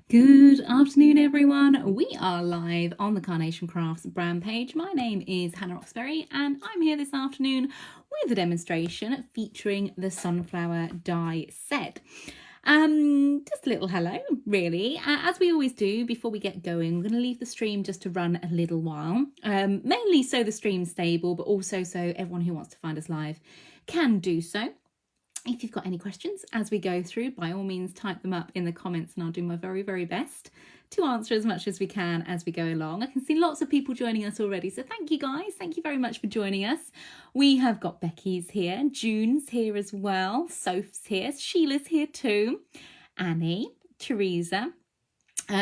Good afternoon, everyone. We are live on the Carnation Crafts brand page. My name is Hannah Roxbury, and I'm here this afternoon with a demonstration featuring the sunflower die set. Just a little hello, really. As we always do, before we get going, we're going to leave the stream just to run a little while, mainly so the stream's stable, but also so everyone who wants to find us live can do so. If you've got any questions as we go through, by all means type them up in the comments and I'll do my very, very best to answer as much as we can as we go along. I can see lots of people joining us already, so thank you guys. Thank you very much for joining us. We have got Becky's here, June's here as well, Soph's here, Sheila's here too, Annie, Teresa.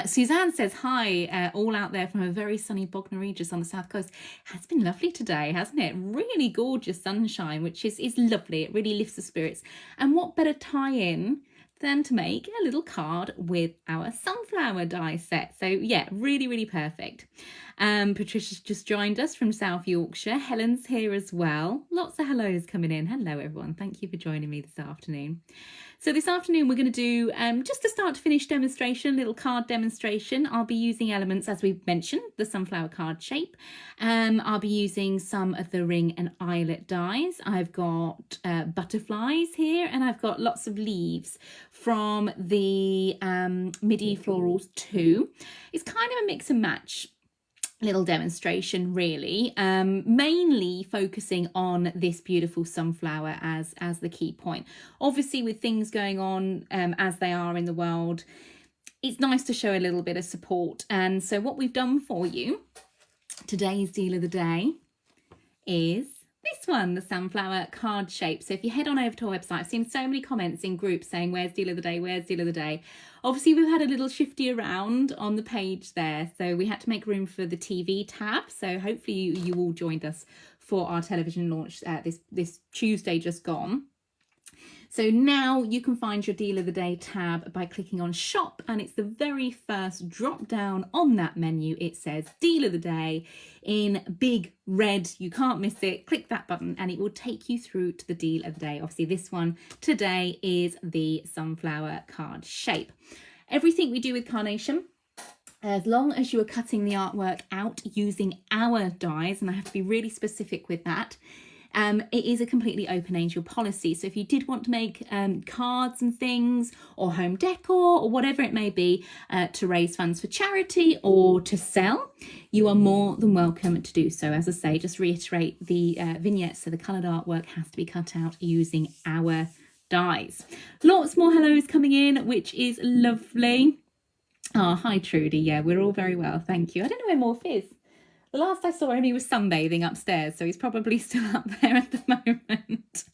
Suzanne says hi, all out there from a very sunny Bognor Regis on the south coast. Has been lovely today, hasn't it? Really gorgeous sunshine, which is lovely. It really lifts the spirits. And what better tie-in than to make a little card with our sunflower die set. So yeah, really, really perfect. Patricia's just joined us from South Yorkshire. Helen's here as well. Lots of hellos coming in. Hello, everyone. Thank you for joining me this afternoon. So this afternoon we're going to do just a start to finish demonstration, a little card demonstration. I'll be using elements, as we mentioned, the sunflower card shape. I'll be using some of the ring and eyelet dies. I've got butterflies here, and I've got lots of leaves from the MIDI Florals 2. It's kind of a mix and match little demonstration, really, mainly focusing on this beautiful sunflower as the key point. Obviously, with things going on as they are in the world, it's nice to show a little bit of support. And so what we've done for you, today's deal of the day, is this one, the sunflower card shape. So if you head on over to our website, I've seen so many comments in groups saying, where's deal of the day, where's deal of the day? Obviously, we've had a little shifty around on the page there, so we had to make room for the TV tab. So hopefully you all joined us for our television launch this Tuesday just gone. So now you can find your deal of the day tab by clicking on shop, and it's the very first drop down on that menu. It says deal of the day in big red. You can't miss it. Click that button and it will take you through to the deal of the day. Obviously this one today is the sunflower card shape. Everything we do with Carnation, as long as you are cutting the artwork out using our dies, and I have to be really specific with that, it is a completely open angel policy. So if you did want to make cards and things, or home decor, or whatever it may be, to raise funds for charity or to sell, you are more than welcome to do so. As I say, just reiterate the vignettes, so the coloured artwork has to be cut out using our dies. Lots more hellos coming in, which is lovely. Oh, hi Trudy. Yeah, we're all very well, thank you. I don't know where Morph is. The last I saw him, he was sunbathing upstairs, so he's probably still up there at the moment.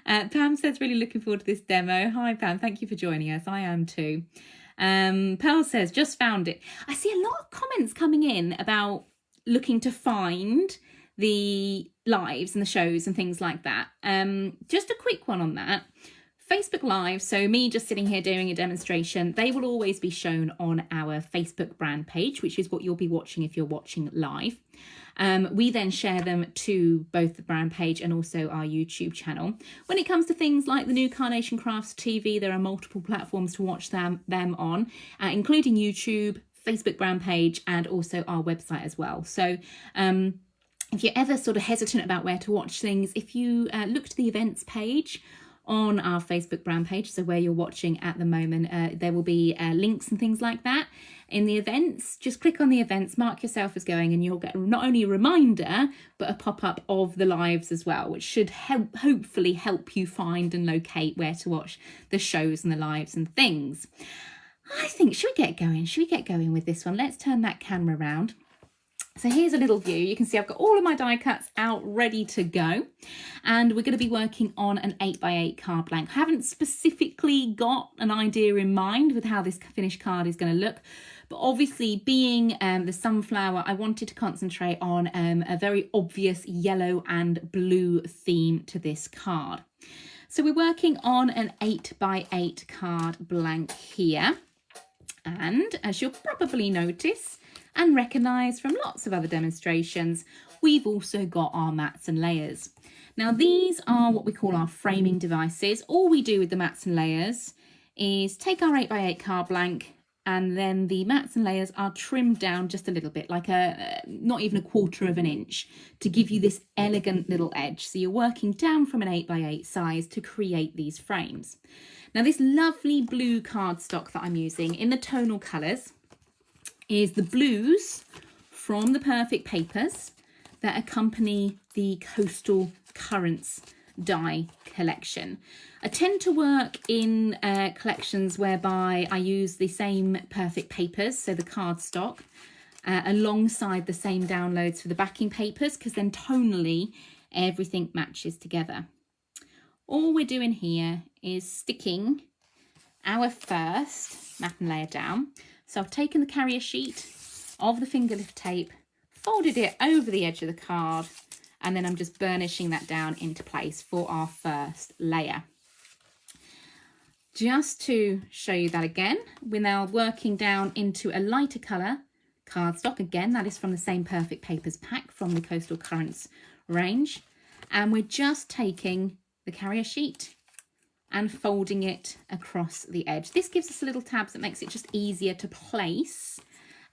Pam says, really looking forward to this demo. Hi, Pam. Thank you for joining us. I am too. Pearl says, just found it. I see a lot of comments coming in about looking to find the lives and the shows and things like that. Just a quick one on that. Facebook Live, so me just sitting here doing a demonstration, they will always be shown on our Facebook brand page, which is what you'll be watching if you're watching live. We then share them to both the brand page and also our YouTube channel. When it comes to things like the new Carnation Crafts TV, there are multiple platforms to watch them on, including YouTube, Facebook brand page, and also our website as well. So if you're ever sort of hesitant about where to watch things, if you look to the events page on our Facebook brand page, so where you're watching at the moment, there will be links and things like that in the events. Just click on the events, mark yourself as going, and you'll get not only a reminder but a pop-up of the lives as well, which should hopefully help you find and locate where to watch the shows and the lives and things. I think, should we get going with this one? Let's turn that camera around. So here's a little view. You can see I've got all of my die cuts out ready to go, and we're going to be working on an 8x8 card blank. I haven't specifically got an idea in mind with how this finished card is going to look, but obviously being the sunflower, I wanted to concentrate on a very obvious yellow and blue theme to this card. So we're working on an 8x8 card blank here, and as you'll probably notice and recognise from lots of other demonstrations, we've also got our mats and layers. Now these are what we call our framing devices. All we do with the mats and layers is take our 8x8 card blank and then the mats and layers are trimmed down just a little bit, like not even a quarter of an inch, to give you this elegant little edge. So you're working down from an 8x8 size to create these frames. Now this lovely blue cardstock that I'm using in the tonal colours is the blues from the Perfect Papers that accompany the Coastal Currents die collection. I tend to work in collections whereby I use the same Perfect Papers, so the cardstock, alongside the same downloads for the backing papers, because then tonally everything matches together. All we're doing here is sticking our first mat and layer down. So I've taken the carrier sheet of the finger lift tape, folded it over the edge of the card, and then I'm just burnishing that down into place for our first layer. Just to show you that again, we're now working down into a lighter colour cardstock. Again, that is from the same Perfect Papers pack from the Coastal Currents range. And we're just taking the carrier sheet and folding it across the edge. This gives us a little tabs that makes it just easier to place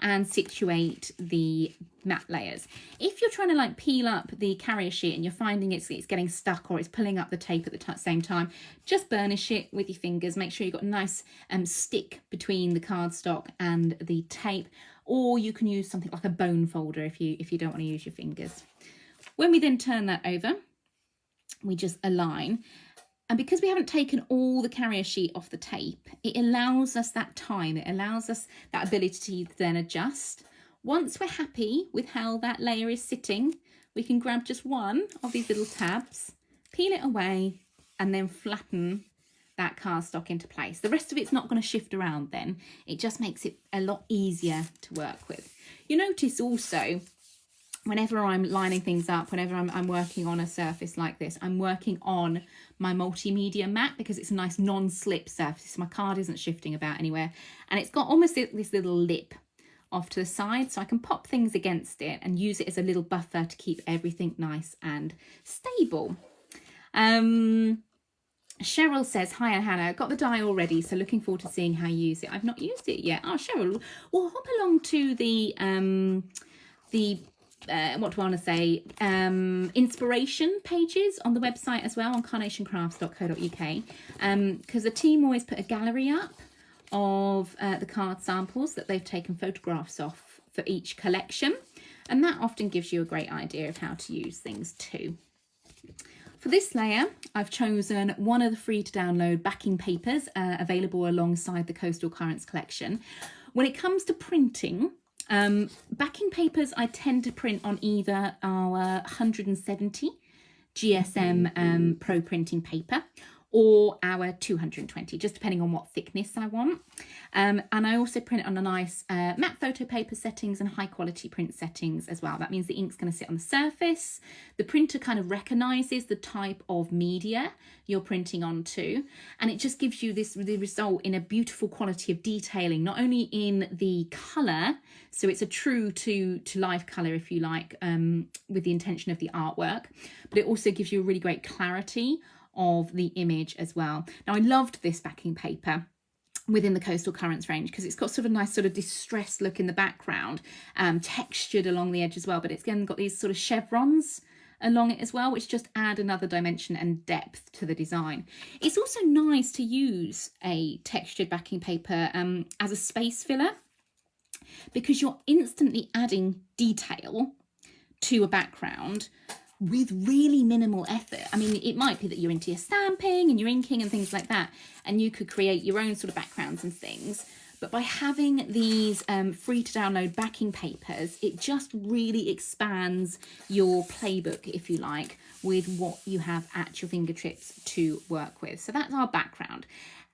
and situate the mat layers. If you're trying to like peel up the carrier sheet and you're finding it's getting stuck or it's pulling up the tape at the same time, just burnish it with your fingers. Make sure you've got a nice stick between the cardstock and the tape, or you can use something like a bone folder if you don't want to use your fingers. When we then turn that over, we just align. And because we haven't taken all the carrier sheet off the tape, it allows us that time. It allows us that ability to then adjust. Once we're happy with how that layer is sitting, we can grab just one of these little tabs, peel it away, and then flatten that cardstock into place. The rest of it's not going to shift around then. It just makes it a lot easier to work with. You notice also, whenever I'm lining things up, whenever I'm working on a surface like this, I'm working on my multimedia mat because it's a nice non-slip surface. My card isn't shifting about anywhere. And it's got almost this little lip off to the side, so I can pop things against it and use it as a little buffer to keep everything nice and stable. Cheryl says, hi Hannah, got the die already, so looking forward to seeing how you use it. I've not used it yet. Oh, Cheryl, we'll hop along to the what do I want to say, inspiration pages on the website as well, on carnationcrafts.co.uk, because the team always put a gallery up of the card samples that they've taken photographs of for each collection, and that often gives you a great idea of how to use things too. For this layer, I've chosen one of the free to download backing papers available alongside the Coastal Currents collection. When it comes to printing, backing papers I tend to print on either our 170 GSM Pro printing paper or our 220, just depending on what thickness I want. And I also print on a nice matte photo paper settings and high quality print settings as well. That means the ink's going to sit on the surface. The printer kind of recognises the type of media you're printing onto, and it just gives you the result in a beautiful quality of detailing, not only in the colour, so it's a true to life colour if you like, with the intention of the artwork, but it also gives you a really great clarity of the image as well. Now I loved this backing paper within the Coastal Currents range because it's got sort of a nice sort of distressed look in the background, textured along the edge as well, but it's again got these sort of chevrons along it as well, which just add another dimension and depth to the design. It's also nice to use a textured backing paper as a space filler, because you're instantly adding detail to a background with really minimal effort. I mean, it might be that you're into your stamping and your inking and things like that, and you could create your own sort of backgrounds and things. But by having these free to download backing papers, it just really expands your playbook, if you like, with what you have at your fingertips to work with. So that's our background.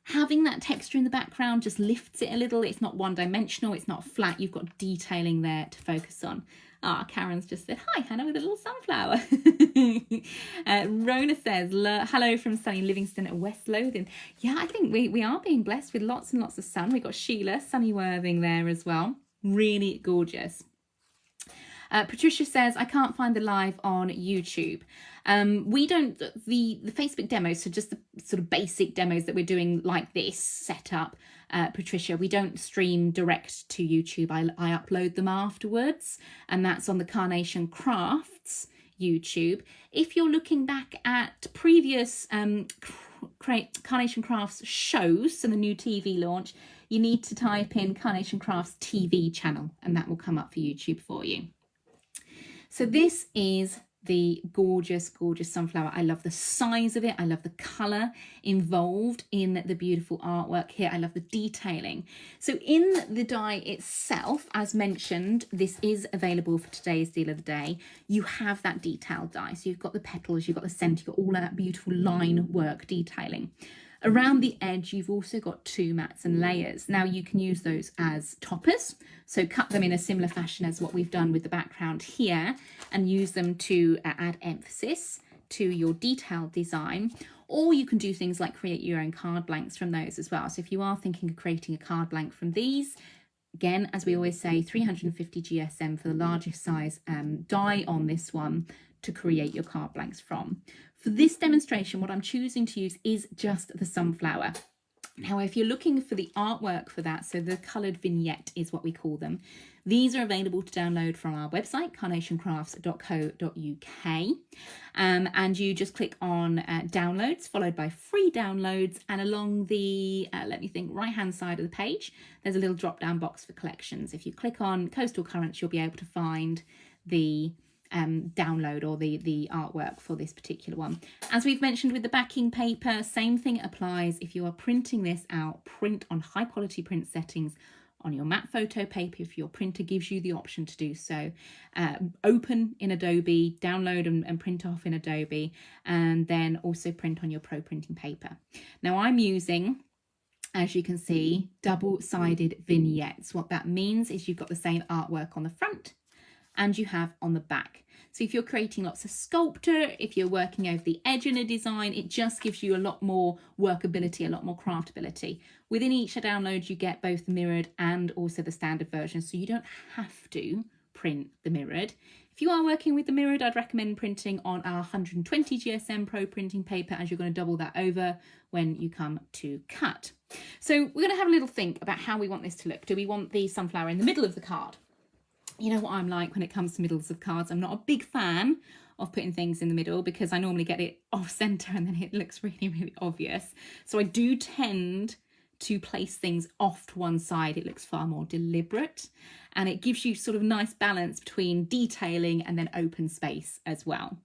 Having that texture in the background just lifts it a little. It's not one dimensional, it's not flat. You've got detailing there to focus on. Ah, Karen's just said, hi, Hannah, with a little sunflower. Rona says, hello from sunny Livingston at West Lothian. Yeah, I think we are being blessed with lots and lots of sun. We've got Sheila, Sunny Worthing there as well. Really gorgeous. Patricia says, I can't find the live on YouTube. We don't, the Facebook demos, so just the sort of basic demos that we're doing like this setup, Patricia, we don't stream direct to YouTube. I upload them afterwards, and that's on the Carnation Crafts YouTube. If you're looking back at previous Carnation Crafts shows, so the new TV launch, you need to type in Carnation Crafts TV channel, and that will come up for YouTube for you. So this is the gorgeous, gorgeous sunflower. I love the size of it. I love the colour involved in the beautiful artwork here. I love the detailing. So in the die itself, as mentioned, this is available for today's deal of the day. You have that detailed die. So you've got the petals, you've got the centre, you've got all of that beautiful line work detailing. Around the edge, you've also got 2 mats and layers. Now you can use those as toppers, so cut them in a similar fashion as what we've done with the background here and use them to add emphasis to your detailed design. Or you can do things like create your own card blanks from those as well. So if you are thinking of creating a card blank from these, again, as we always say, 350 GSM for the largest size die on this one to create your card blanks from. For this demonstration, what I'm choosing to use is just the sunflower. Now, if you're looking for the artwork for that, so the coloured vignette is what we call them, these are available to download from our website, carnationcrafts.co.uk. And you just click on downloads, followed by free downloads, and along the, right-hand side of the page, there's a little drop-down box for collections. If you click on Coastal Currents, you'll be able to find the download or the artwork for this particular one. As we've mentioned with the backing paper, same thing applies. If you are printing this out, print on high quality print settings on your matte photo paper if your printer gives you the option to do so. Open in Adobe, download and print off in Adobe, and then also print on your pro printing paper. Now I'm using, as you can see, double-sided vignettes. What that means is you've got the same artwork on the front and you have on the back. So if you're creating lots of sculpture, if you're working over the edge in a design, it just gives you a lot more workability, a lot more craftability. Within each download, you get both the mirrored and also the standard version, so you don't have to print the mirrored. If you are working with the mirrored, I'd recommend printing on our 120 GSM Pro printing paper, as you're going to double that over when you come to cut. So we're going to have a little think about how we want this to look. Do we want the sunflower in the middle of the card? You know what I'm like when it comes to middles of cards. I'm not a big fan of putting things in the middle because I normally get it off centre and then it looks really, really obvious. So I do tend to place things off to one side. It looks far more deliberate and it gives you sort of nice balance between detailing and then open space as well.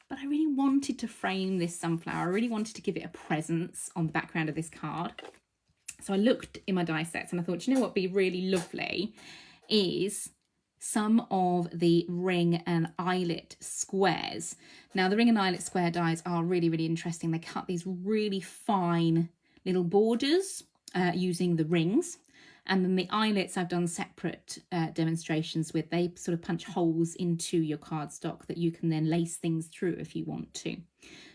But I really wanted to frame this sunflower. I really wanted to give it a presence on the background of this card. So I looked in my die sets and I thought, you know what would be really lovely is some of the ring and eyelet squares. Now the ring and eyelet square dies are really, really interesting. They cut these really fine little borders using the rings. And then the eyelets I've done separate demonstrations with. They sort of punch holes into your cardstock that you can then lace things through if you want to.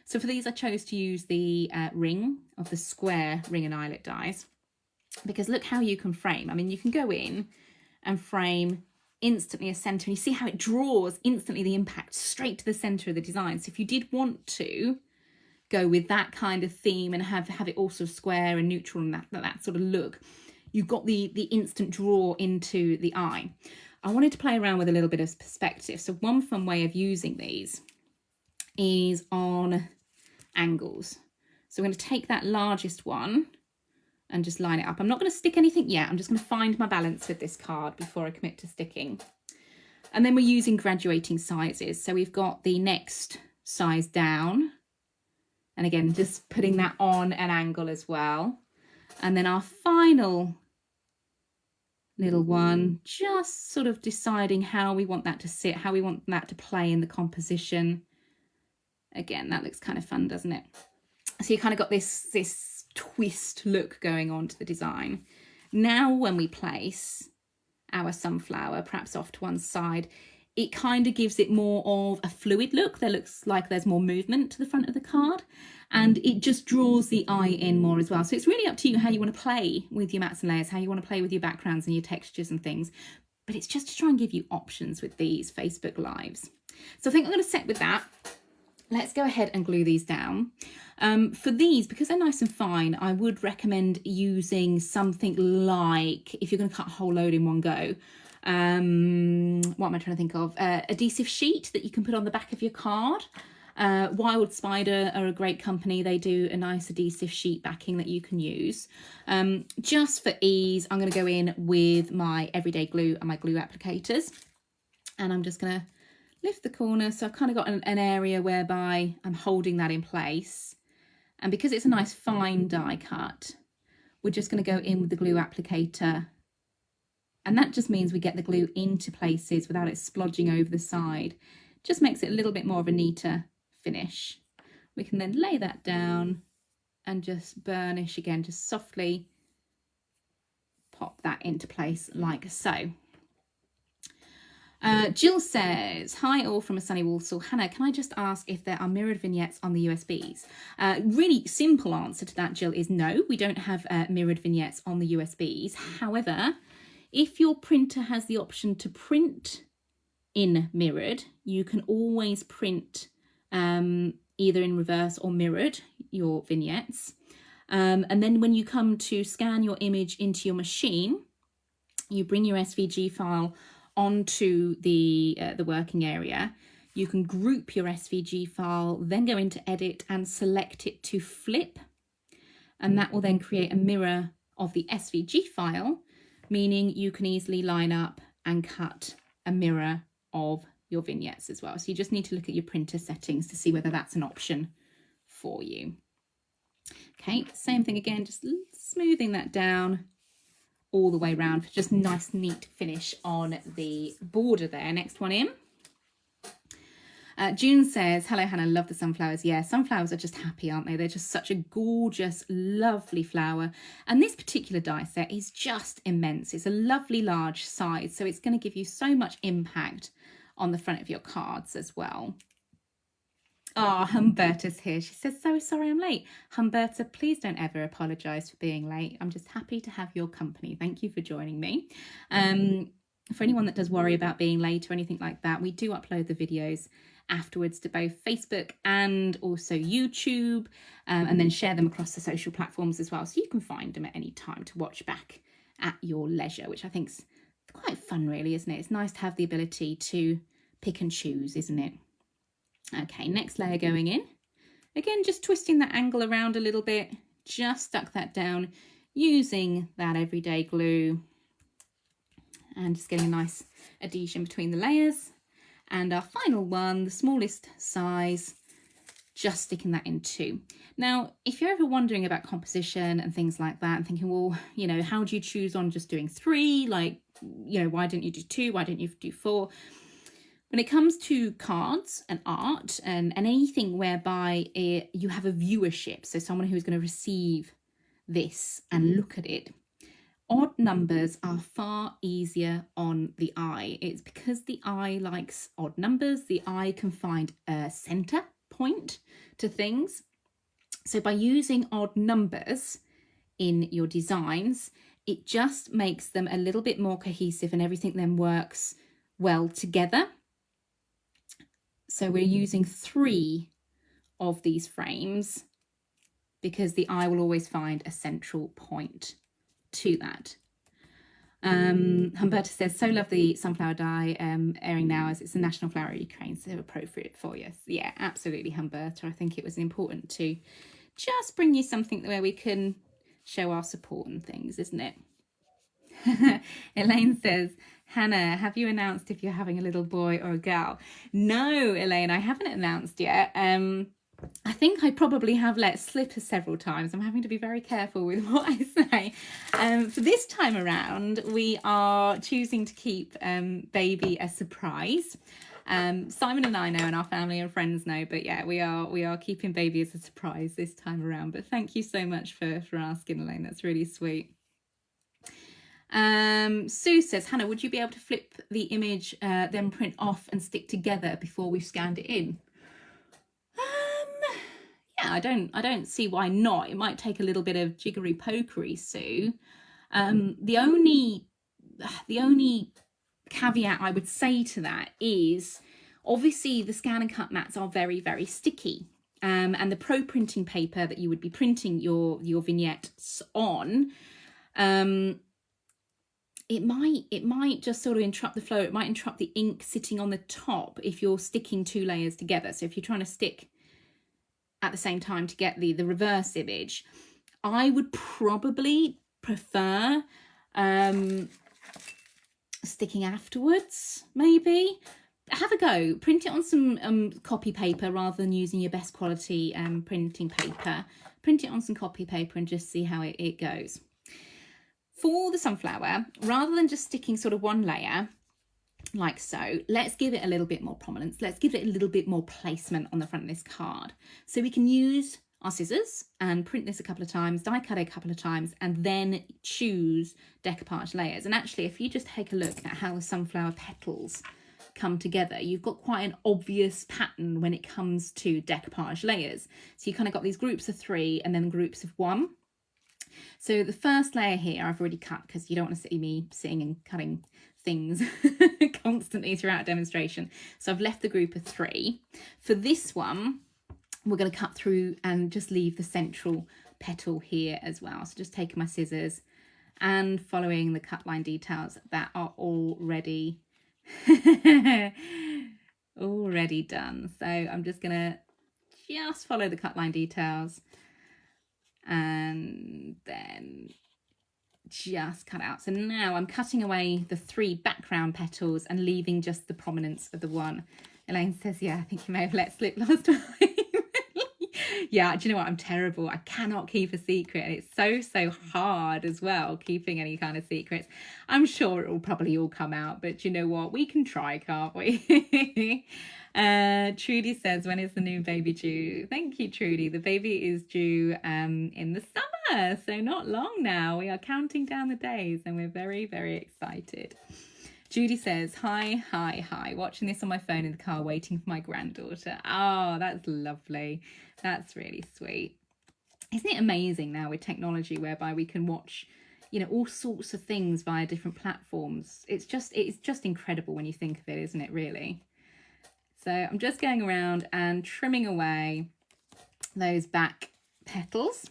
So for these I chose to use the ring of the square ring and eyelet dies, because look how you can frame. I mean, you can go in and frame instantly a centre, and you see how it draws instantly the impact straight to the centre of the design. So if you did want to go with that kind of theme and have it all sort of square and neutral and that sort of look, you've got the instant draw into the eye. I wanted to play around with a little bit of perspective. So one fun way of using these is on angles. So we're going to take that largest one and just line it up. I'm not going to stick anything yet. I'm just going to find my balance with this card before I commit to sticking. And then we're using graduating sizes. So we've got the next size down. And again, just putting that on an angle as well. And then our final little one, just sort of deciding how we want that to sit, how we want that to play in the composition. Again, that looks kind of fun, doesn't it? So you kind of got this twist look going on to the design. Now when we place our sunflower perhaps off to one side, it kind of gives it more of a fluid look. There looks like there's more movement to the front of the card, and it just draws the eye in more as well. So it's really up to you how you want to play with your mats and layers, how you want to play with your backgrounds and your textures and things. But it's just to try and give you options with these Facebook Lives. So I think I'm going to set with that. let's go ahead and glue these down. For these, because they're nice and fine, I would recommend using something like, if you're going to cut a whole load in one go, what am I trying to think of? Adhesive sheet that you can put on the back of your card. Wild Spider are a great company. They do a nice adhesive sheet backing that you can use. Just for ease, I'm going to go in with my everyday glue and my glue applicators. And I'm just going to lift the corner. So I've kind of got an area whereby I'm holding that in place. And because it's a nice fine die cut, we're just going to go in with the glue applicator. And that just means we get the glue into places without it splodging over the side. Just makes it a little bit more of a neater finish. We can then lay that down and just burnish again, just softly pop that into place like so. Jill says, hi all from a sunny Walsall. Hannah, can I just ask if there are mirrored vignettes on the USBs? Really simple answer to that, Jill, is no, we don't have mirrored vignettes on the USBs. However, if your printer has the option to print in mirrored, you can always print either in reverse or mirrored your vignettes. And then when you come to scan your image into your machine, you bring your SVG file onto the working area. You can group your SVG file, then go into edit and select it to flip. And that will then create a mirror of the SVG file, meaning you can easily line up and cut a mirror of your vignettes as well. So you just need to look at your printer settings to see whether that's an option for you. Okay, same thing again, just smoothing that down all the way around for just nice neat finish on the border there. Next one in. June says, hello Hannah, love the sunflowers. Yeah, sunflowers are just happy, aren't they? They're just such a gorgeous, lovely flower. And this particular die set is just immense. It's a lovely large size, so it's going to give you so much impact on the front of your cards as well. Oh, Humberta's here. She says, so sorry I'm late. Humberta, please don't ever apologise for being late. I'm just happy to have your company. Thank you for joining me. For anyone that does worry about being late or anything like that, we do upload the videos afterwards to both Facebook and also YouTube, and then share them across the social platforms as well. So you can find them at any time to watch back at your leisure, which I think's quite fun really, isn't it? It's nice to have the ability to pick and choose, isn't it? Okay, next layer going in. Again, just twisting that angle around a little bit, just stuck that down using that everyday glue and just getting a nice adhesion between the layers. And our final one, the smallest size, just sticking that in too. Now, if you're ever wondering about composition and things like that and thinking, well, you know, how do you choose on just doing 3? Like, you know, why didn't you do 2? Why didn't you do 4? When it comes to cards and art and anything whereby you have a viewership, so someone who's going to receive this and look at it, odd numbers are far easier on the eye. It's because the eye likes odd numbers. The eye can find a center point to things. So by using odd numbers in your designs, it just makes them a little bit more cohesive and everything then works well together. So we're using 3 of these frames because the eye will always find a central point to that. Humberta says, so love the sunflower die airing now as it's the national flower of Ukraine, so appropriate for you. Yeah, absolutely, Humberta. I think it was important to just bring you something where we can show our support and things, isn't it? Elaine says, Hannah, have you announced if you're having a little boy or a girl? No, Elaine, I haven't announced yet. I think I probably have let slip several times. I'm having to be very careful with what I say. For this time around, we are choosing to keep baby a surprise. Simon and I know, and our family and friends know, but yeah, we are keeping baby as a surprise this time around. But thank you so much for asking, Elaine. That's really sweet. Sue says, Hannah, would you be able to flip the image, then print off and stick together before we've scanned it in? Yeah, I don't see why not. It might take a little bit of jiggery pokery, Sue. The only caveat I would say to that is Obviously, the scan and cut mats are very, very sticky. And the pro printing paper that you would be printing your vignettes on, it might just sort of interrupt the flow. It might interrupt the ink sitting on the top if you're sticking 2 layers together. So if you're trying to stick at the same time to get the reverse image, I would probably prefer sticking afterwards. Maybe have a go, print it on some copy paper rather than using your best quality printing paper. Print it on some copy paper and just see how it goes. For the sunflower, rather than just sticking sort of 1 layer like so, let's give it a little bit more prominence. Let's give it a little bit more placement on the front of this card. So we can use our scissors and print this a couple of times, die cut it a couple of times, and then choose decoupage layers. And actually, if you just take a look at how the sunflower petals come together, you've got quite an obvious pattern when it comes to decoupage layers. So you kind of got these groups of 3 and then groups of 1. So the first layer here I've already cut because you don't want to see me sitting and cutting things constantly throughout demonstration. So I've left the group of 3. For this one, we're going to cut through and just leave the central petal here as well. So just taking my scissors and following the cut line details that are already already done. So I'm just going to just follow the cut line details and then just cut out. So now I'm cutting away the 3 background petals and leaving just the prominence of the 1. Elaine says, yeah, I think you may have let slip last time. Yeah, do you know what? I'm terrible. I cannot keep a secret. And it's so hard as well, keeping any kind of secrets. I'm sure it will probably all come out, but you know what? We can try, can't we? Trudy says, when is the new baby due? Thank you, Trudy. The baby is due in the summer, so not long now. We are counting down the days and we're very, very excited. Judy says, hi. Watching this on my phone in the car, waiting for my granddaughter. Oh, that's lovely. That's really sweet. Isn't it amazing now with technology whereby we can watch, you know, all sorts of things via different platforms? It's just incredible when you think of it, isn't it, really? So I'm just going around and trimming away those back petals.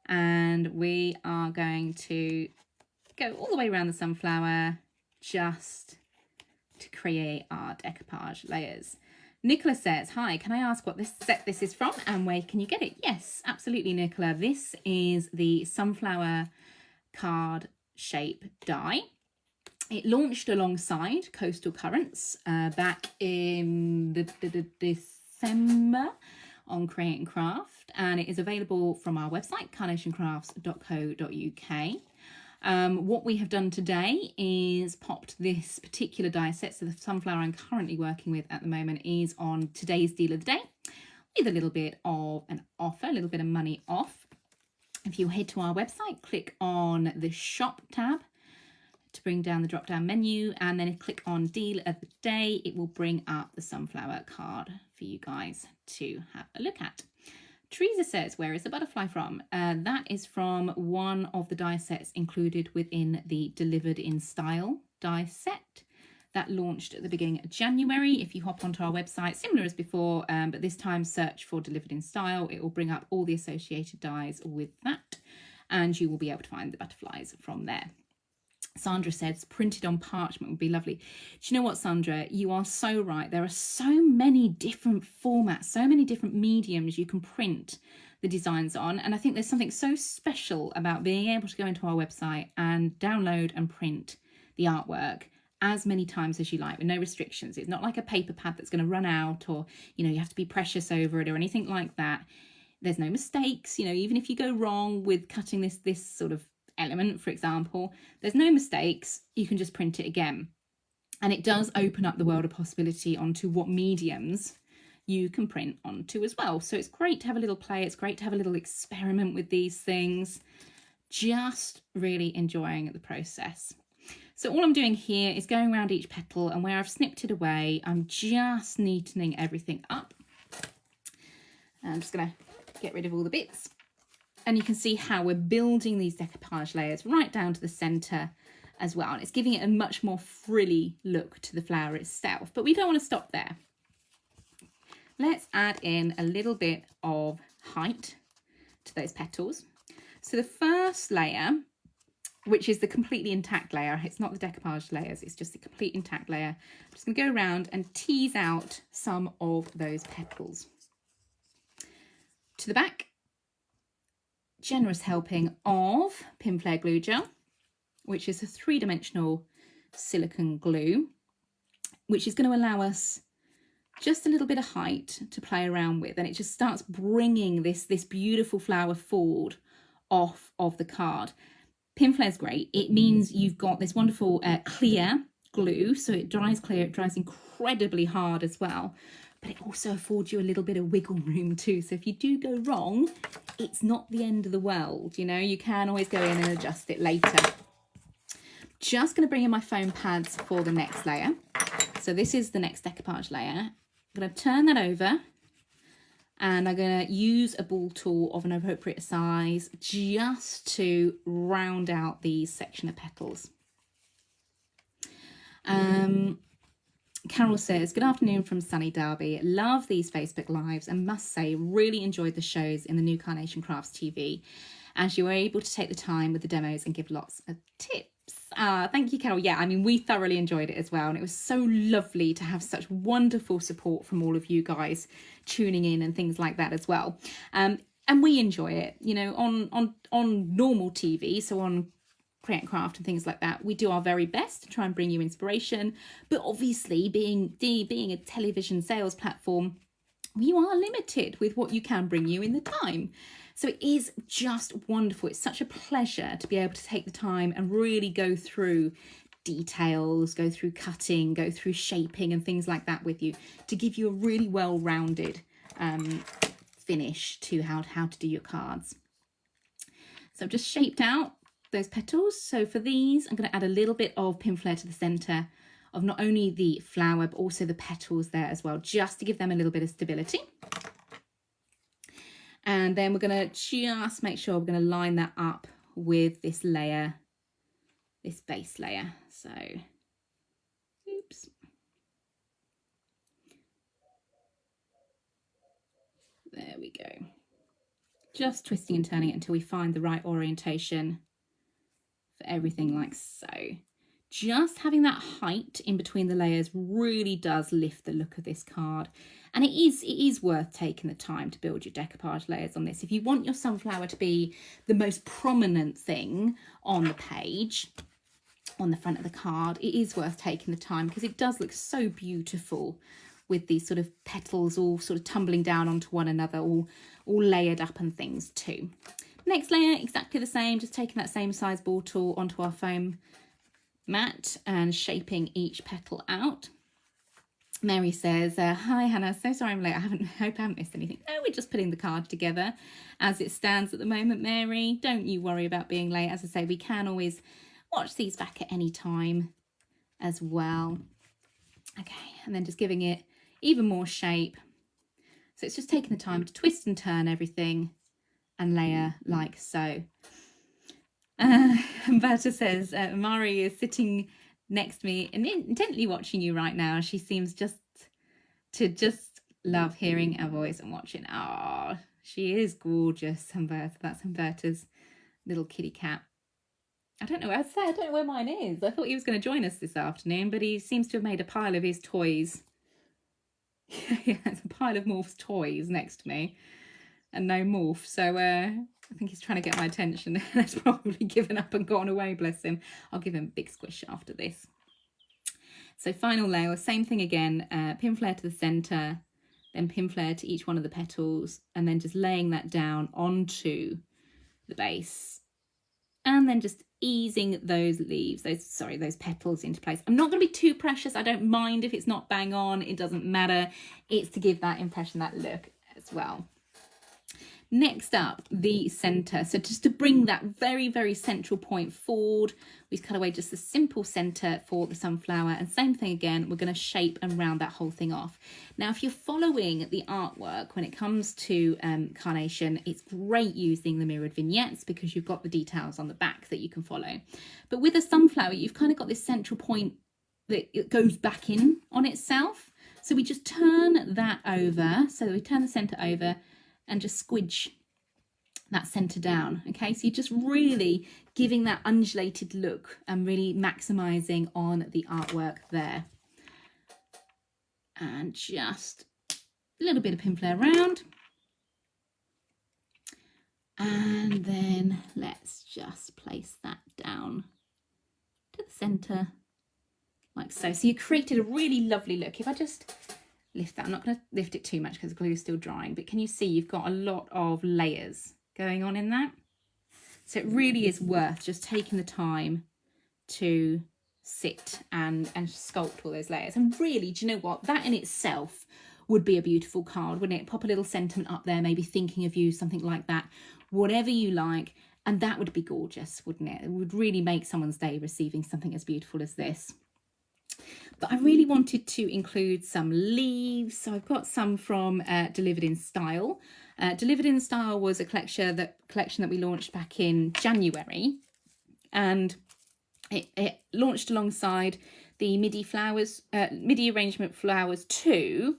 And we are going to go all the way around the sunflower just to create our decoupage layers. Nicola says, hi, can I ask what set this is from and where can you get it? Yes, absolutely, Nicola. This is the sunflower card shape die. It launched alongside Coastal Currents back in December on Create and Craft, and it is available from our website, carnationcrafts.co.uk. What we have done today is popped this particular die set. So the sunflower I'm currently working with at the moment is on today's deal of the day with a little bit of an offer, a little bit of money off. If you head to our website, click on the shop tab to bring down the drop down menu, and then click on deal of the day. It will bring up the sunflower card for you guys to have a look at. Teresa says, where is the butterfly from? That is from one of the die sets included within the Delivered in Style die set that launched at the beginning of January. If you hop onto our website, similar as before, but this time search for Delivered in Style. It will bring up all the associated dies with that, and you will be able to find the butterflies from there. Sandra says, printed on parchment would be lovely. Do you know what, Sandra? You are so right. There are so many different formats, so many different mediums you can print the designs on. And I think there's something so special about being able to go into our website and download and print the artwork as many times as you like with no restrictions. It's not like a paper pad that's going to run out, or, you know, you have to be precious over it or anything like that. There's no mistakes. You know, even if you go wrong with cutting this sort of element, for example, there's no mistakes. You can just print it again, and it does open up the world of possibility onto what mediums you can print onto as well. So it's great to have a little play. It's great to have a little experiment with these things. Just really enjoying the process. So all I'm doing here is going around each petal, and where I've snipped it away, I'm just neatening everything up. I'm just going to get rid of all the bits. And you can see how we're building these decoupage layers right down to the centre as well. And it's giving it a much more frilly look to the flower itself. But we don't want to stop there. Let's add in a little bit of height to those petals. So the first layer, which is the completely intact layer, it's not the decoupage layers, it's just the complete intact layer. I'm just going to go around and tease out some of those petals. To the back, generous helping of Pin Flare glue gel, which is a 3-dimensional silicone glue, which is going to allow us just a little bit of height to play around with, and it just starts bringing this beautiful flower forward off of the card. Pin Flare is great. It means you've got this wonderful clear glue, so it dries clear, it dries incredibly hard as well, but it also affords you a little bit of wiggle room too. So if you do go wrong, it's not the end of the world, you know, you can always go in and adjust it later. Just going to bring in my foam pads for the next layer. So this is the next decoupage layer. I'm going to turn that over and I'm going to use a ball tool of an appropriate size just to round out these section of petals. Carol says, good afternoon from sunny Derby. Love these Facebook Lives and must say really enjoyed the shows in the new Carnation Crafts TV, as you were able to take the time with the demos and give lots of tips. Thank you, Carol. Yeah, I mean, we thoroughly enjoyed it as well, and it was so lovely to have such wonderful support from all of you guys tuning in and things like that as well. And we enjoy it, you know, on normal TV, so on Create and Craft and things like that. We do our very best to try and bring you inspiration, but obviously being a television sales platform, you are limited with what you can bring you in the time. So it is just wonderful. It's such a pleasure to be able to take the time and really go through details, go through cutting, go through shaping and things like that with you, to give you a really well-rounded finish to how to do your cards. So I've just shaped out those petals. So for these, I'm going to add a little bit of Pin Flare to the centre of not only the flower, but also the petals there as well, just to give them a little bit of stability. And then we're going to just make sure we're going to line that up with this layer, this base layer. So, oops. There we go. Just twisting and turning it until we find the right orientation for everything, like so. Just having that height in between the layers really does lift the look of this card. And it is worth taking the time to build your decoupage layers on this. If you want your sunflower to be the most prominent thing on the page, on the front of the card, it is worth taking the time, because it does look so beautiful with these sort of petals all sort of tumbling down onto one another, all layered up and things too. Next layer, exactly the same, just taking that same size ball tool onto our foam mat and shaping each petal out. Mary says, hi Hannah, so sorry I'm late. Hope I haven't missed anything. No, we're just putting the card together as it stands at the moment, Mary. Don't you worry about being late. As I say, we can always watch these back at any time as well. Okay, and then just giving it even more shape. So it's just taking the time to twist and turn everything and layer like so. Berta says, Mari is sitting next to me and intently watching you right now. She seems just love hearing our voice and watching. Oh, she is gorgeous, Humberta. That's Humberta's little kitty cat. I don't know where mine is. I thought he was going to join us this afternoon, but he seems to have made a pile of his toys. Yeah, it's a pile of Morph's toys next to me and no Morph. So I think he's trying to get my attention. That's probably given up and gone away, bless him. I'll give him a big squish after this. So final layer, same thing again, Pin Flare to the centre, then Pin Flare to each one of the petals, and then just laying that down onto the base. And then just easing those leaves, those petals into place. I'm not going to be too precious. I don't mind if it's not bang on. It doesn't matter. It's to give that impression, that look as well. Next up, the centre. So just to bring that very, very central point forward, we've cut away just a simple centre for the sunflower. And same thing again, we're going to shape and round that whole thing off. Now, if you're following the artwork, when it comes to Carnation, it's great using the mirrored vignettes because you've got the details on the back that you can follow. But with a sunflower, you've kind of got this central point that it goes back in on itself. So we just turn that over. So we turn the centre over and just squidge that centre down. Okay, so you're just really giving that undulated look and really maximising on the artwork there. And just a little bit of pin flare around. And then let's just place that down to the centre like so. So you created a really lovely look. If I just lift that, I'm not going to lift it too much because the glue is still drying, but can you see you've got a lot of layers going on in that? So it really is worth just taking the time to sit and sculpt all those layers. And really, do you know what? That in itself would be a beautiful card, wouldn't it? Pop a little sentiment up there, maybe thinking of you, something like that, whatever you like. And that would be gorgeous, wouldn't it? It would really make someone's day receiving something as beautiful as this. But I really wanted to include some leaves. So I've got some from Delivered in Style. Delivered in Style was a collection that we launched back in January. And it launched alongside the MIDI arrangement flowers 2,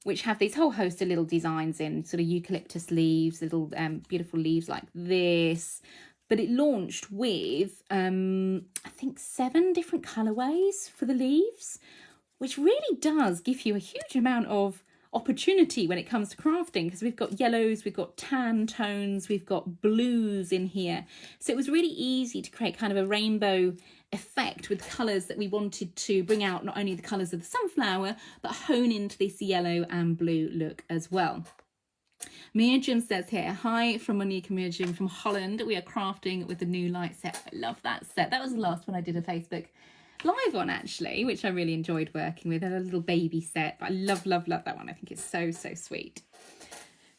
which have these whole host of little designs in sort of eucalyptus leaves, little beautiful leaves like this. But it launched with, I think, 7 different colourways for the leaves, which really does give you a huge amount of opportunity when it comes to crafting, because we've got yellows, we've got tan tones, we've got blues in here. So it was really easy to create kind of a rainbow effect with colours that we wanted to bring out not only the colours of the sunflower, but hone into this yellow and blue look as well. Mia Jim says here, hi from Monique and Mia Jim from Holland. We are crafting with the new light set. I love that set. That was the last one I did a Facebook live on, actually, which I really enjoyed working with. A little baby set, but I love that one. I think it's so sweet.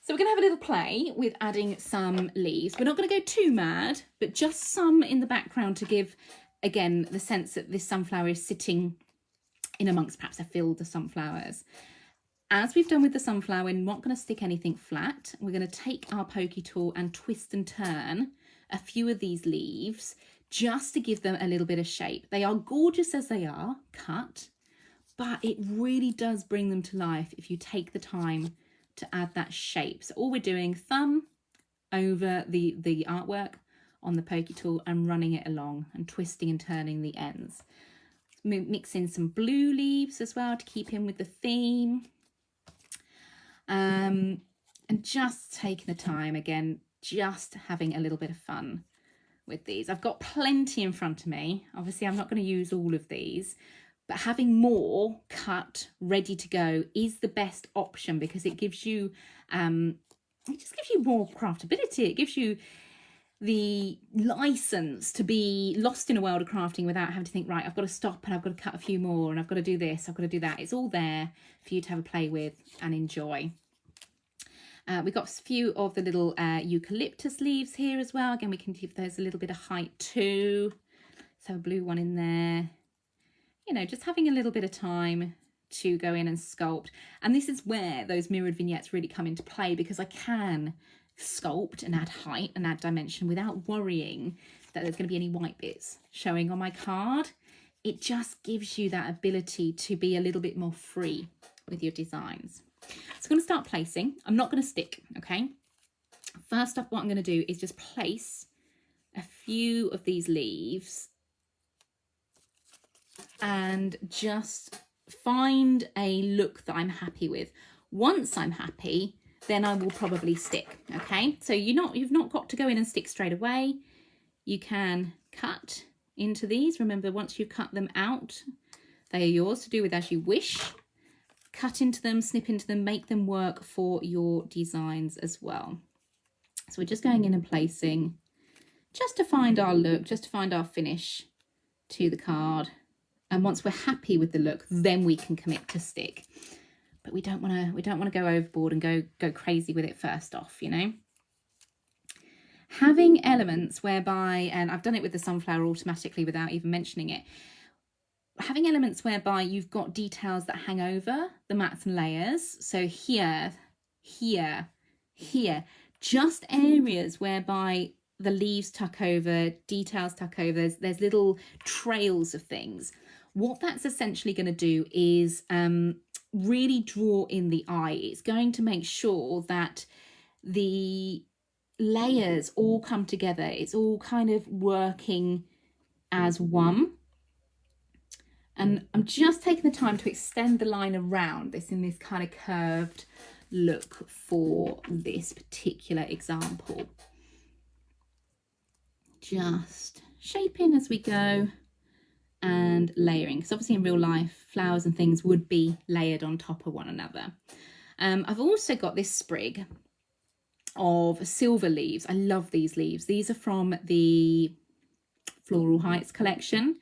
So we're going to have a little play with adding some leaves. We're not going to go too mad, but just some in the background to give, again, the sense that this sunflower is sitting in amongst perhaps a field of sunflowers. As we've done with the sunflower, we're not going to stick anything flat. We're going to take our pokey tool and twist and turn a few of these leaves just to give them a little bit of shape. They are gorgeous as they are cut, but it really does bring them to life if you take the time to add that shape. So all we're doing, thumb over the artwork on the pokey tool and running it along and twisting and turning the ends. Mix in some blue leaves as well to keep in with the theme. And just taking the time, again, just having a little bit of fun with these. I've got plenty in front of me. Obviously, I'm not going to use all of these, but having more cut, ready to go is the best option because it gives you, it just gives you more craftability. It gives you the license to be lost in a world of crafting without having to think, right, I've got to stop and I've got to cut a few more and I've got to do this, I've got to do that. It's all there for you to have a play with and enjoy. We've got a few of the little eucalyptus leaves here as well. Again, we can give those a little bit of height too. Let's have a blue one in there. You know, just having a little bit of time to go in and sculpt. And this is where those mirrored vignettes really come into play because I can sculpt and add height and add dimension without worrying that there's going to be any white bits showing on my card. It just gives you that ability to be a little bit more free with your designs. So I'm going to start placing. I'm not going to stick, okay? First up, what I'm going to do is just place a few of these leaves and just find a look that I'm happy with. Once I'm happy, then I will probably stick, okay? So you've not got to go in and stick straight away. You can cut into these. Remember, once you've cut them out, they are yours to do with as you wish. Cut into them, snip into them, make them work for your designs as well. So we're just going in and placing just to find our look, just to find our finish to the card. And once we're happy with the look, then we can commit to stick. But we don't want to go overboard and go crazy with it first off, you know. having elements whereby, and I've done it with the sunflower automatically without even mentioning it, having elements whereby you've got details that hang over the mats and layers. So here, here, here, just areas whereby the leaves tuck over, details tuck over, there's little trails of things. What that's essentially going to do is really draw in the eye. It's going to make sure that the layers all come together. It's all kind of working as one. And I'm just taking the time to extend the line around this in this kind of curved look for this particular example. Just shaping as we go and layering, because obviously in real life flowers and things would be layered on top of one another. I've also got this sprig of silver leaves. I love these leaves. These are from the Floral Heights collection.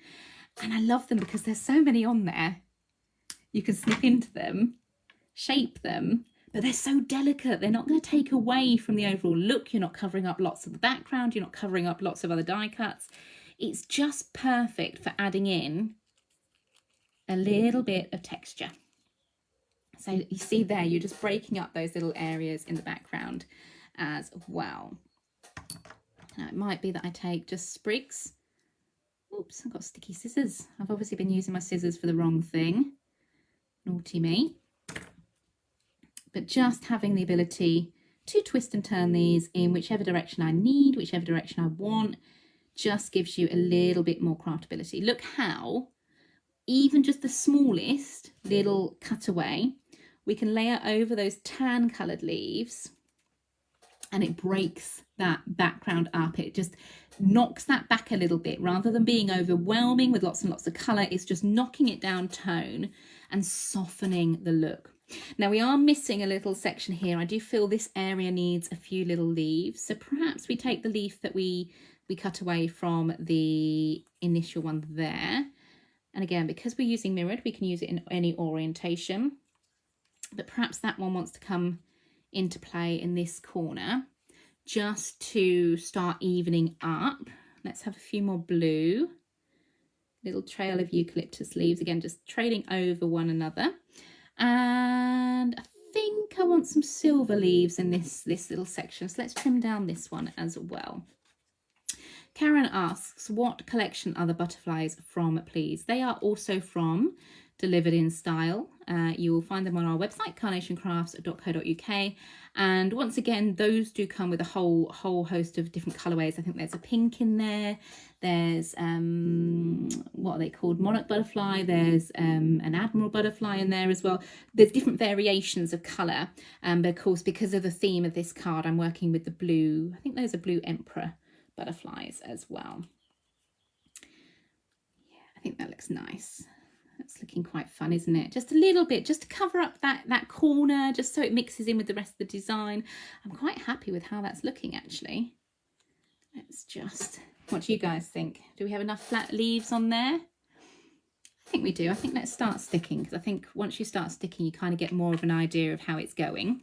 And I love them because there's so many on there. You can snip into them, shape them, but they're so delicate. They're not going to take away from the overall look. You're not covering up lots of the background. You're not covering up lots of other die cuts. It's just perfect for adding in a little bit of texture. So you see there, you're just breaking up those little areas in the background as well. Now it might be that I take just sprigs. Oops, I've got sticky scissors. I've obviously been using my scissors for the wrong thing. Naughty me. But just having the ability to twist and turn these in whichever direction I need, whichever direction I want, just gives you a little bit more craftability. Look how even just the smallest little cutaway, we can layer over those tan coloured leaves and it breaks that background up. It just knocks that back a little bit. Rather than being overwhelming with lots and lots of colour, it's just knocking it down tone and softening the look. Now we are missing a little section here. I do feel this area needs a few little leaves. So perhaps we take the leaf that we cut away from the initial one there. And again, because we're using mirrored, we can use it in any orientation. But perhaps that one wants to come into play in this corner just to start evening up. Let's have a few more blue. Little trail of eucalyptus leaves, again just trailing over one another. And I think I want some silver leaves in this little section, so let's trim down this one as well. Karen asks, what collection are the butterflies from, please? They are also from Delivered in Style. You will find them on our website, carnationcrafts.co.uk. And once again, those do come with a whole host of different colourways. I think there's a pink in there. There's, what are they called? Monarch butterfly. There's an admiral butterfly in there as well. There's different variations of colour. But of course, because of the theme of this card, I'm working with the blue. I think those are blue emperor butterflies as well. Yeah, I think that looks nice. That's looking quite fun, isn't it? Just a little bit, just to cover up that corner, just so it mixes in with the rest of the design. I'm quite happy with how that's looking, actually. Let's just, what do you guys think? Do we have enough flat leaves on there? I think we do. I think let's start sticking, because I think once you start sticking, you kind of get more of an idea of how it's going.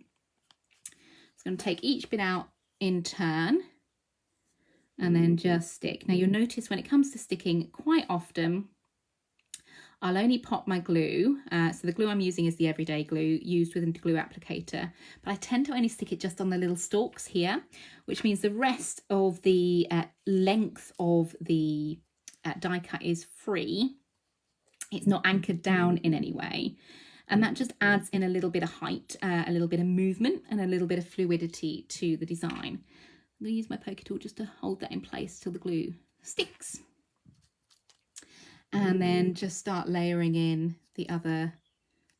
So I'm going to take each bit out in turn and then just stick. Now you'll notice when it comes to sticking, quite often I'll only pop my glue. So the glue I'm using is the everyday glue used with a glue applicator, but I tend to only stick it just on the little stalks here, which means the rest of the length of the die cut is free. It's not anchored down in any way. And that just adds in a little bit of height, a little bit of movement and a little bit of fluidity to the design. I'm going to use my poker tool just to hold that in place till the glue sticks. And then just start layering in the other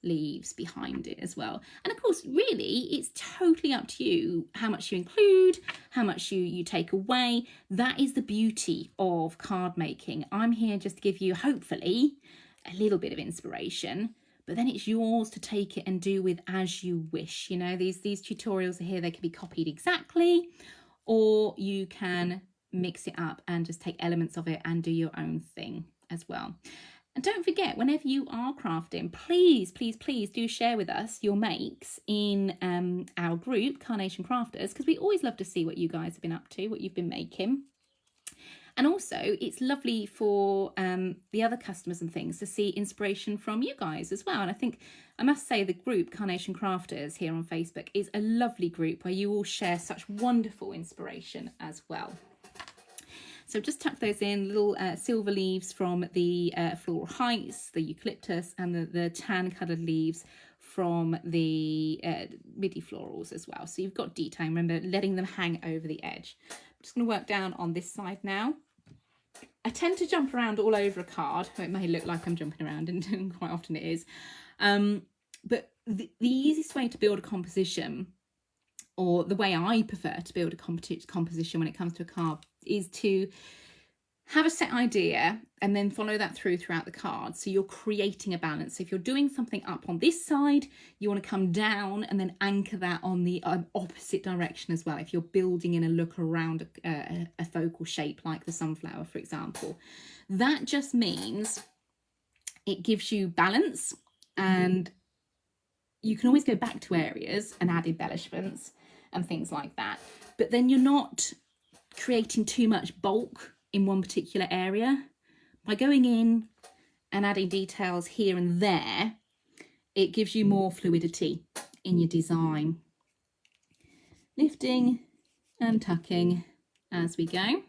leaves behind it as well. And of course, really, it's totally up to you how much you include, how much you take away. That is the beauty of card making. I'm here just to give you, hopefully, a little bit of inspiration, but then it's yours to take it and do with as you wish. You know, these tutorials are here, they can be copied exactly, or you can mix it up and just take elements of it and do your own thing as well. And don't forget, whenever you are crafting, please, please, please do share with us your makes in our group, Carnation Crafters, because we always love to see what you guys have been up to, what you've been making. And also, it's lovely for the other customers and things to see inspiration from you guys as well. And I think, I must say, the group Carnation Crafters here on Facebook is a lovely group where you all share such wonderful inspiration as well. So just tuck those in, little silver leaves from the Floral Heights, the eucalyptus, and the tan coloured leaves from the midi florals as well. So you've got detail. Remember, letting them hang over the edge. I'm just going to work down on this side now. I tend to jump around all over a card. It may look like I'm jumping around, and quite often it is. But the easiest way to build a composition, or the way I prefer to build a composition when it comes to a card, is to have a set idea and then follow that throughout the card. So you're creating a balance. So if you're doing something up on this side, you want to come down and then anchor that on the opposite direction as well. If you're building in a look around a focal shape like the sunflower, for example, that just means it gives you balance, and you can always go back to areas and add embellishments and things like that. But then you're not creating too much bulk in one particular area. By going in and adding details here and there, it gives you more fluidity in your design. Lifting and tucking as we go.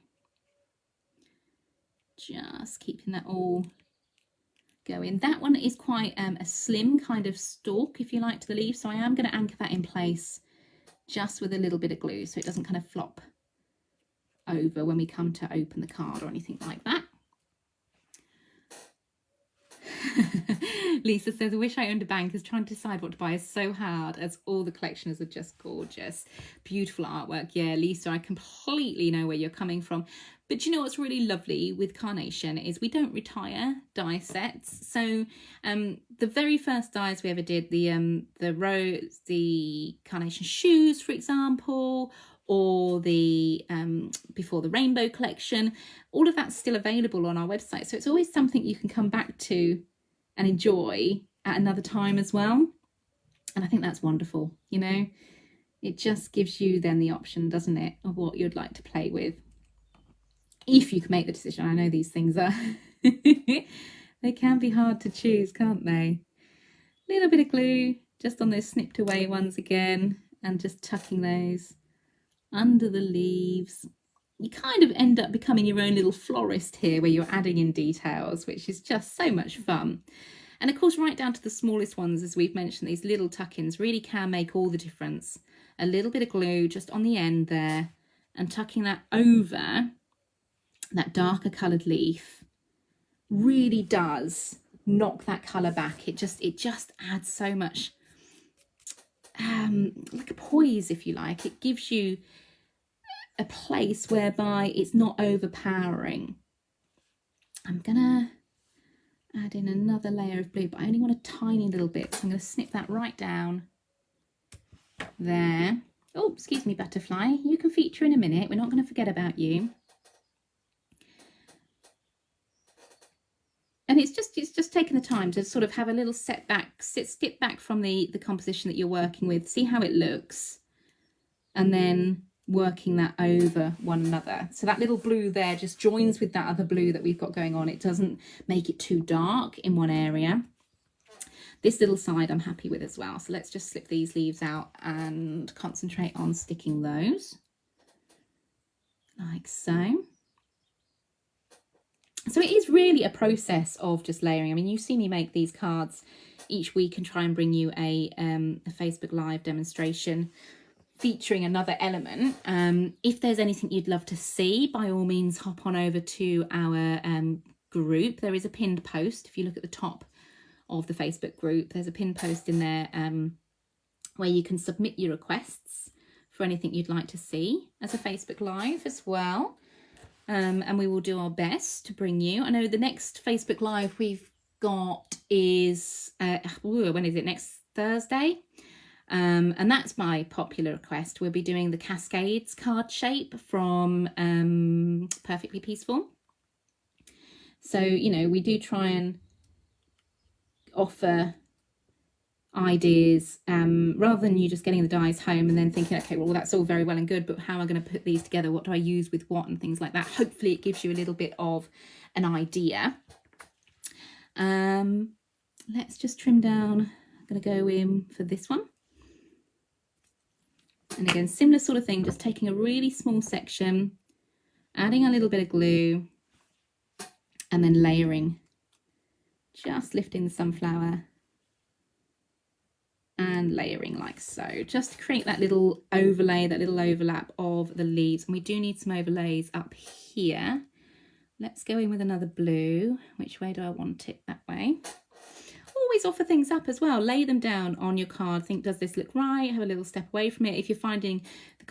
Just keeping that all going. That one is quite a slim kind of stalk, if you like, to the leaf. So I am going to anchor that in place just with a little bit of glue so it doesn't kind of flop over when we come to open the card or anything like that. Lisa says, I wish I owned a bank, as trying to decide what to buy is so hard, as all the collections are just gorgeous. Beautiful artwork. Yeah, Lisa, I completely know where you're coming from. But you know what's really lovely with Carnation is we don't retire die sets. So the very first dies we ever did, the rose, the Carnation shoes, for example, or the Before the Rainbow collection, all of that's still available on our website. So it's always something you can come back to and enjoy at another time as well. And I think that's wonderful, you know. It just gives you then the option, doesn't it, of what you'd like to play with. If you can make the decision. I know these things are, they can be hard to choose, can't they? A little bit of glue just on those snipped away ones again, and just tucking those under the leaves. You kind of end up becoming your own little florist here, where you're adding in details, which is just so much fun. And of course, right down to the smallest ones, as we've mentioned, these little tuck-ins really can make all the difference. A little bit of glue just on the end there, and tucking that over that darker coloured leaf really does knock that colour back. It just adds so much like a poise, if you like. It gives you a place whereby it's not overpowering. I'm gonna add in another layer of blue, but I only want a tiny little bit, so I'm going to snip that right down there. Oh, excuse me, butterfly, you can feature in a minute, we're not going to forget about you. And it's just taking the time to sort of have a little step back from the composition that you're working with, see how it looks, and then working that over one another. So that little blue there just joins with that other blue that we've got going on. It doesn't make it too dark in one area. This little side I'm happy with as well. So let's just slip these leaves out and concentrate on sticking those like so. So it is really a process of just layering. I mean, you see me make these cards each week and try and bring you a Facebook Live demonstration featuring another element. If there's anything you'd love to see, by all means, hop on over to our group. There is a pinned post. If you look at the top of the Facebook group, there's a pinned post in there where you can submit your requests for anything you'd like to see as a Facebook Live as well. And we will do our best to bring you. I know the next Facebook Live we've got is, when is it? Next Thursday. And that's my popular request. We'll be doing the Cascades card shape from Perfectly Peaceful. So, you know, we do try and offer ideas rather than you just getting the dies home and then thinking, okay, well, that's all very well and good, but how am I going to put these together? What do I use with what and things like that? Hopefully it gives you a little bit of an idea. Let's just trim down. I'm going to go in for this one. And again, similar sort of thing, just taking a really small section, adding a little bit of glue, and then layering, just lifting the sunflower and layering like so, just to create that little overlay, that little overlap of the leaves. And we do need some overlays up here. Let's go in with another blue. Which way do I want it? That way. Always offer things up as well. Lay them down on your card. Think, does this look right? Have a little step away from it. If you're finding the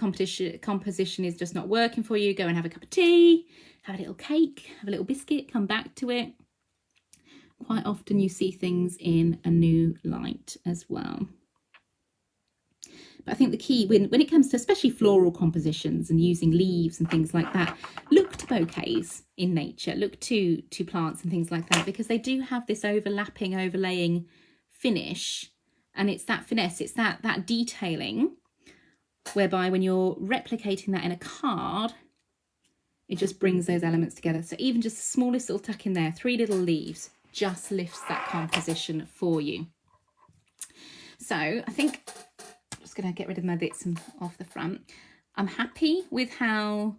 composition is just not working for you, go and have a cup of tea, have a little cake, have a little biscuit, come back to it. Quite often you see things in a new light as well. But I think the key when it comes to especially floral compositions and using leaves and things like that, look to bouquets in nature, look to plants and things like that, because they do have this overlapping, overlaying finish, and it's that finesse, it's that detailing, whereby when you're replicating that in a card, it just brings those elements together. So even just the smallest little tuck in there, 3 little leaves, just lifts that composition for you. So I think I'm just going to get rid of my bits off the front. I'm happy with how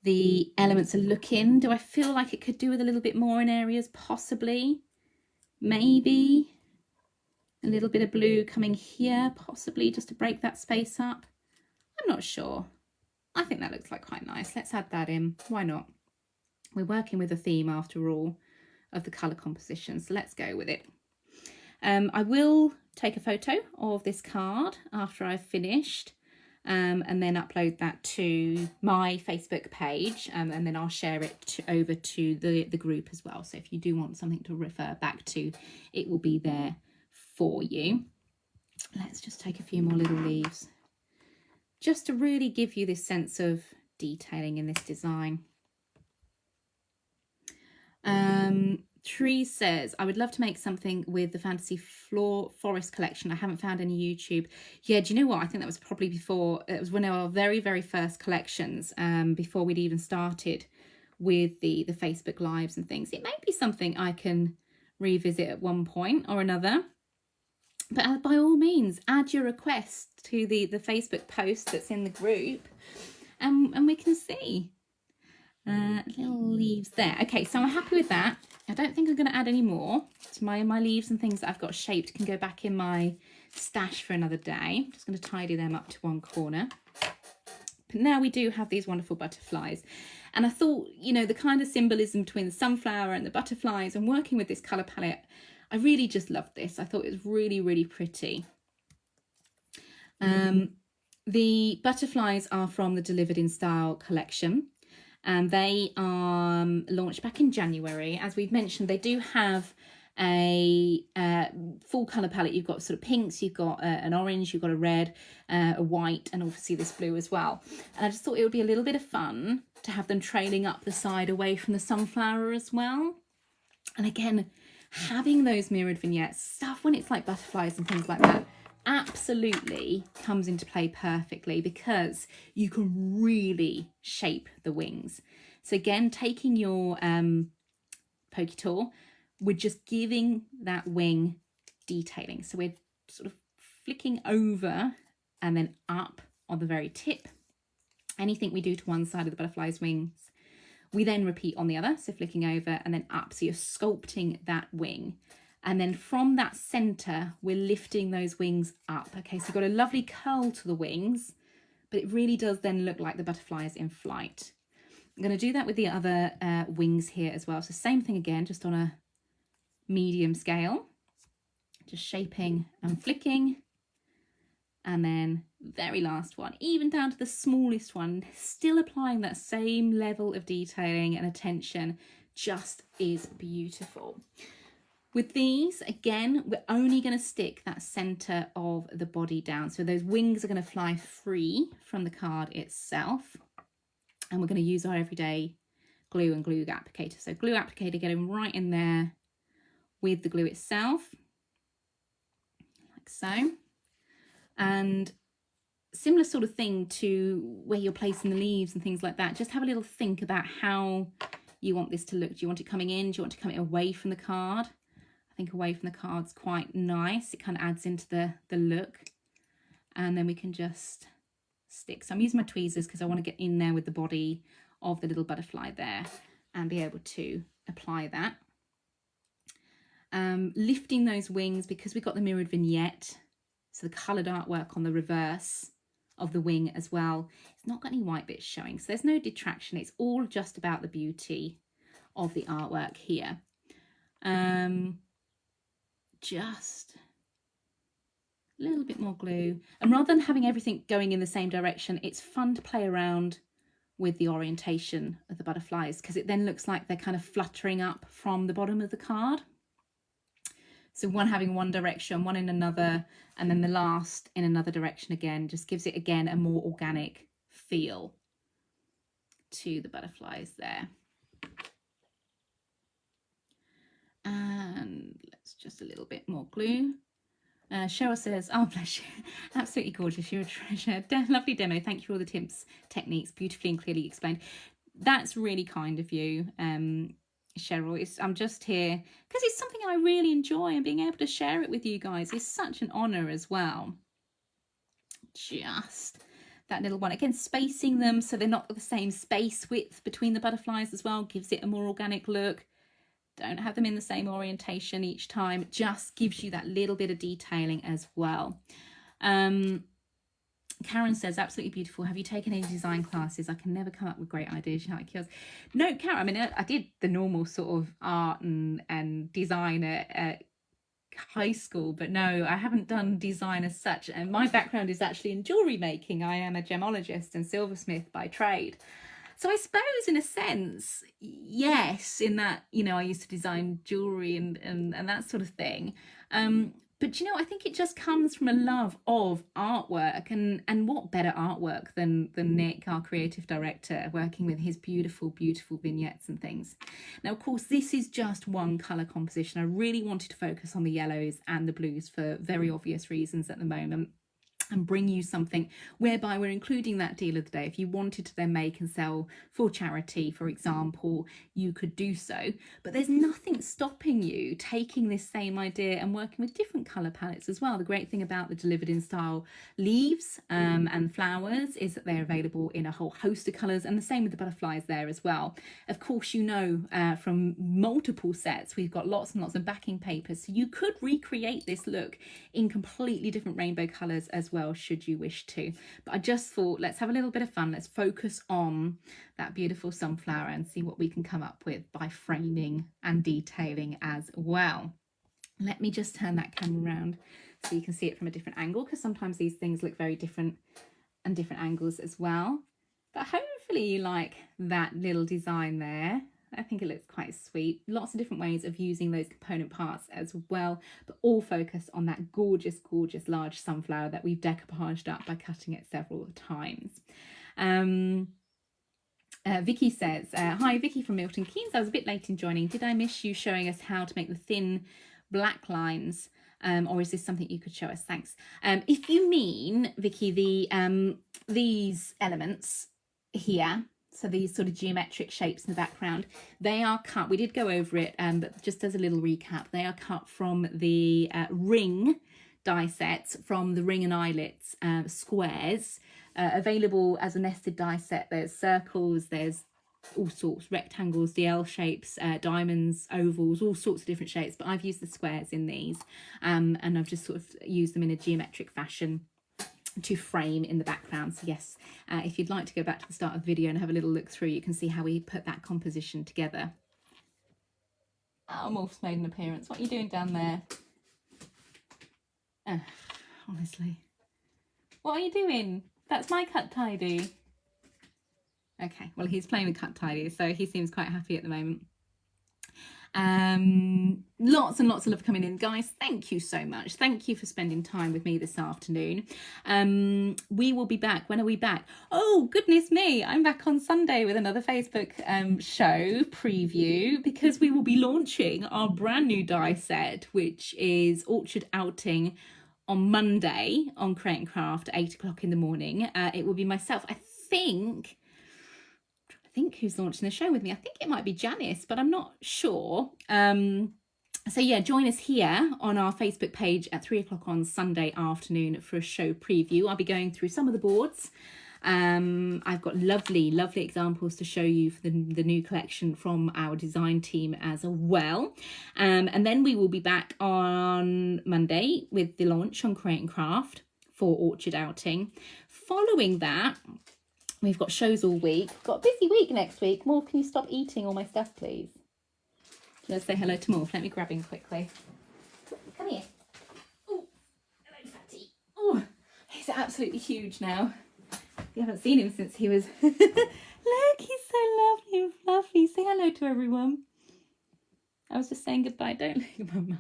the elements are looking. Do I feel like it could do with a little bit more in areas? Possibly. Maybe a little bit of blue coming here, possibly just to break that space up. I'm not sure. I think that looks like quite nice. Let's add that in. Why not? We're working with a theme after all of the colour composition, so let's go with it. I will take a photo of this card after I've finished and then upload that to my Facebook page, and then I'll share it over to the group as well. So if you do want something to refer back to, it will be there for you. Let's just take a few more little leaves just to really give you this sense of detailing in this design. Tree says, I would love to make something with the Fantasy Forest collection. I haven't found any YouTube. Yeah, do you know what? I think that was probably before, it was one of our very, very first collections, before we'd even started with the Facebook Lives and things. It may be something I can revisit at one point or another. But by all means, add your request to the Facebook post that's in the group, and we can see. Little leaves there. Okay, so I'm happy with that. I don't think I'm going to add any more to my leaves, and things that I've got shaped can go back in my stash for another day. I'm just going to tidy them up to one corner. But now we do have these wonderful butterflies. And I thought, you know, the kind of symbolism between the sunflower and the butterflies and working with this colour palette, I really just loved this. I thought it was really, really pretty. The butterflies are from the Delivered in Style collection. And they are launched back in January. As we've mentioned, they do have a full colour palette. You've got sort of pinks, you've got an orange, you've got a red, a white, and obviously this blue as well. And I just thought it would be a little bit of fun to have them trailing up the side away from the sunflower as well. And again, having those mirrored vignettes, stuff when it's like butterflies and things like that, absolutely comes into play perfectly, because you can really shape the wings. So again, taking your pokey tool, we're just giving that wing detailing. So we're sort of flicking over and then up on the very tip. Anything we do to one side of the butterfly's wings, we then repeat on the other. So flicking over and then up. So you're sculpting that wing. And then from that center, we're lifting those wings up. Okay, so you've got a lovely curl to the wings, but it really does then look like the butterfly is in flight. I'm going to do that with the other wings here as well. So same thing again, just on a medium scale, just shaping and flicking. And then very last one, even down to the smallest one, still applying that same level of detailing and attention, just is beautiful. With these, again, we're only going to stick that center of the body down. So those wings are going to fly free from the card itself. And we're going to use our everyday glue and glue applicator. So glue applicator getting right in there with the glue itself. like so. And similar sort of thing to where you're placing the leaves and things like that. Just have a little think about how you want this to look. Do you want it coming in? Do you want to come away from the card? I think away from the card's quite nice. It kind of adds into the look. And then we can just stick. So I'm using my tweezers because I want to get in there with the body of the little butterfly there and be able to apply that. Lifting those wings because we've got the mirrored vignette. So the coloured artwork on the reverse of the wing as well. It's not got any white bits showing, so there's no detraction. It's all just about the beauty of the artwork here. Just a little bit more glue. And rather than having everything going in the same direction, it's fun to play around with the orientation of the butterflies because it then looks like they're kind of fluttering up from the bottom of the card. So one having one direction, one in another, and then the last in another direction again, just gives it again a more organic feel to the butterflies there. And let's just a little bit more glue. Cheryl says, oh, bless you. Absolutely gorgeous. You're a treasure. Lovely demo. Thank you for all the tips, techniques, beautifully and clearly explained. That's really kind of you, Cheryl. I'm just here because it's something I really enjoy, and being able to share it with you guys is such an honour as well. Just that little one. Again, spacing them so they're not the same space width between the butterflies as well gives it a more organic look. Don't have them in the same orientation each time. It just gives you that little bit of detailing as well. Karen says, absolutely beautiful. Have you taken any design classes? I can never come up with great ideas. Like yours. No, Karen, I mean, I did the normal sort of art and design at high school, but no, I haven't done design as such. And my background is actually in jewellery making. I am a gemologist and silversmith by trade. So I suppose in a sense, yes, in that, you know, I used to design jewellery and that sort of thing. But, you know, I think it just comes from a love of artwork, and what better artwork than Nick, our creative director, working with his beautiful, beautiful vignettes and things. Now, of course, this is just one colour composition. I really wanted to focus on the yellows and the blues for very obvious reasons at the moment, and bring you something whereby we're including that deal of the day. If you wanted to then make and sell for charity, for example, you could do so. But there's nothing stopping you taking this same idea and working with different colour palettes as well. The great thing about the delivered in style leaves and flowers is that they're available in a whole host of colours, and the same with the butterflies there as well. Of course, you know, from multiple sets, we've got lots and lots of backing papers, so you could recreate this look in completely different rainbow colours as well, should you wish to. But I just thought, let's have a little bit of fun. Let's focus on that beautiful sunflower and see what we can come up with by framing and detailing as well. Let me just turn that camera around so you can see it from a different angle, because sometimes these things look very different and different angles as well. But hopefully you like that little design there. I think it looks quite sweet. Lots of different ways of using those component parts as well, but all focus on that gorgeous, gorgeous large sunflower that we've decoupaged up by cutting it several times. Vicky says, hi, Vicky from Milton Keynes. I was a bit late in joining. Did I miss you showing us how to make the thin black lines? Or is this something you could show us? Thanks. If you mean, Vicky, these elements here, so these sort of geometric shapes in the background, they are cut. We did go over it, but just as a little recap, they are cut from the ring die sets, from the ring and eyelets squares, available as a nested die set. There's circles, there's all sorts, rectangles, DL shapes, diamonds, ovals, all sorts of different shapes, but I've used the squares in these, and I've just sort of used them in a geometric fashion to frame in the background. So yes, if you'd like to go back to the start of the video and have a little look through, you can see how we put that composition together. Oh, Morph's made an appearance. What are you doing down there? Honestly, what are you doing? That's my cut tidy. Okay, well, he's playing with cut tidy, so he seems quite happy at the moment. Lots and lots of love coming in, guys. Thank you so much. Thank you for spending time with me this afternoon. We will be back. When are we back? Oh, goodness me, I'm back on Sunday with another Facebook show preview, because we will be launching our brand new die set, which is Orchard Outing on Monday on Create and Craft at 8 o'clock in the morning. It will be myself. I think who's launching the show with me. I think it might be Janice, but I'm not sure. So yeah, join us here on our Facebook page at 3 o'clock on Sunday afternoon for a show preview. I'll be going through some of the boards. I've got lovely examples to show you for the new collection from our design team as well. And then we will be back on Monday with the launch on Create and Craft for Orchard Outing. Following that, we've got shows all week. Got a busy week next week. Morph, can you stop eating all my stuff, please? Let's say hello to Morph. Let me grab him quickly. Come here. Oh, hello, Fatty. Oh, he's absolutely huge now. You haven't seen him since he was... Look, he's so lovely and fluffy. Say hello to everyone. I was just saying goodbye. Don't look at Mama.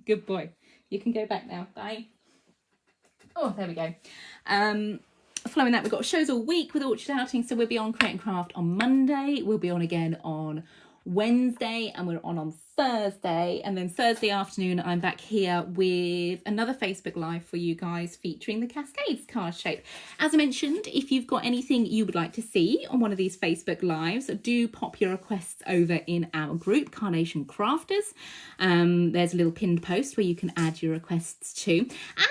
Good boy. You can go back now. Bye. Oh, there we go. Following that, we've got shows all week with Orchard Outing. So we'll be on Create and Craft on Monday. We'll be on again on Wednesday, and we're on Thursday, and then Thursday afternoon I'm back here with another Facebook Live for you guys featuring the Cascades card shape. As I mentioned, if you've got anything you would like to see on one of these Facebook Lives, do pop your requests over in our group, Carnation Crafters. There's a little pinned post where you can add your requests to.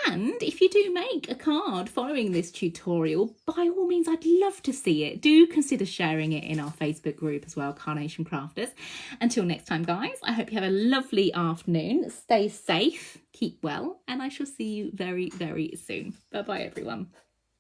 And if you do make a card following this tutorial, by all means, I'd love to see it. Do consider sharing it in our Facebook group as well, Carnation Crafters. Until next time, guys, I hope you have a lovely afternoon. Stay safe, keep well, and I shall see you very, very soon. Bye-bye, everyone.